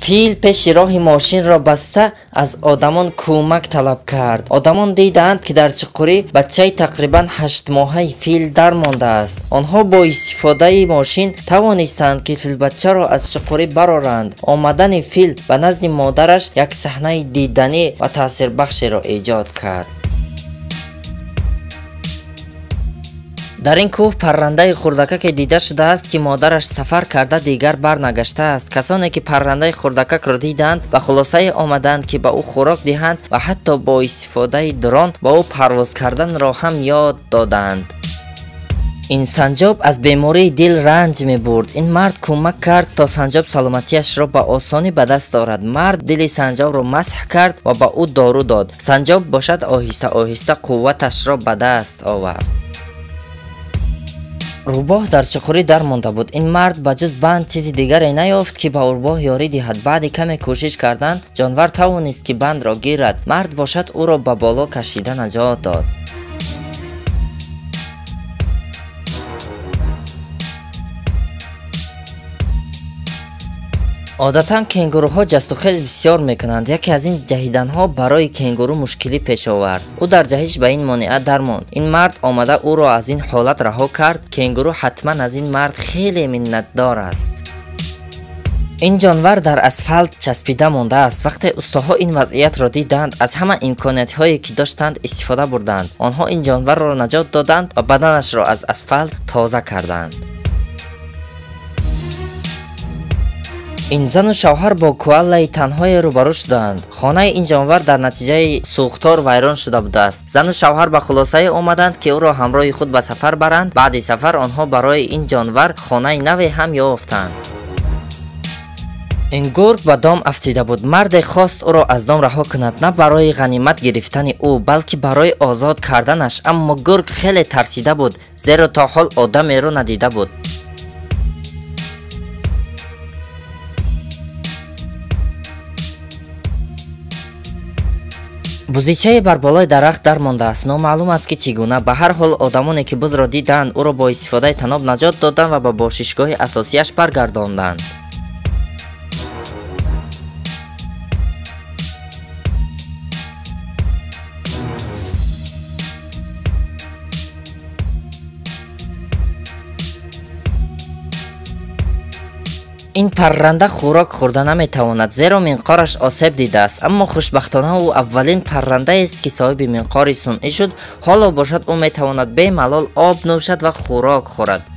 فیل پیش راه ماشین را بسته از آدمان کمک طلب کرد. آدمان دیدند که در چقوری بچه تقریبا 8 ماهه فیل در مانده است. آنها با استفاده ماشین توانستند که فیل بچه را از چقوری برآورند. آمدن فیل به نزد مادرش یک صحنه دیدنی و تاثیربخشی را ایجاد کرد. در این کوه پرنده خردکک دیده شده است که مادرش سفر کرده دیگر برنگشته است. کسانی که پرنده خردکک را دیدند به خلاصه آمدند که به او خوراک دهند و حتی با استفاده درون با او پرواز کردن را هم یاد دادند. این سنجاب از بیماری دل رنج می برد. این مرد کمک کرد تا سنجاب سلامتیش را به آسانی به دست آورد. مرد دل سنجاب را مسح کرد و به او دارو داد. سنجاب باشد آهسته آهسته قوتش را به دست آورد. روباه در چقوری در مانده بود. این مرد به جز بند چیزی دیگری نیافت که به روباه یاری دهد. بعد کمی کوشش کردن جانور توانست که بند را گیرد. مرد باشد او را به بالا کشیده نجات داد. عادتا کنگوروها جست و خیز بسیار میکنند. یکی از این جهیدنها برای کنگورو مشکلی پیش آورد. او در جهش به این مانعت درماند. این مرد آمده او را از این حالت رها کرد. کنگورو حتما از این مرد خیلی منتدار است. این جانور در اسفالت چسبیده مانده است. وقتی استاها این وضعیت را دیدند از همه امکانات هایی که داشتند استفاده بردند. آنها این جانور را نجات دادند و بدنش را از اسفالت تازه کردند. این زن و شوهر با کوالای تنهای روبرو شدند. خانه این جانور در نتیجه سوختار ویران شده بوده است. زن و شوهر به خلاصه آمدند که او را همراه خود به سفر برند. بعد سفر آنها برای این جانور خانه نوی هم یافتند. این گرگ به دام افتیده بود. مرد خواست او را از دام رها کند، نه برای غنیمت گرفتن او بلکه برای آزاد کردنش. اما گرگ خیلی ترسیده بود زیرا تا حال آدمی را ندیده بود. بزیچه بر بالای درخت در مانده است. نامعلوم است که چگونه. به هر حال آدمانی که بز را دیدند او را با استفاده طناب نجات دادند و به باششگاه اساسیش برگرداندند. این پرنده خوراک خورده نمیتواند زیرا منقارش آسیب دیده است. اما خوشبختانه او اولین پرنده است که صاحب منقار صنعی شد. حالا باشد او میتواند به ملال آب نوشد و خوراک خورد.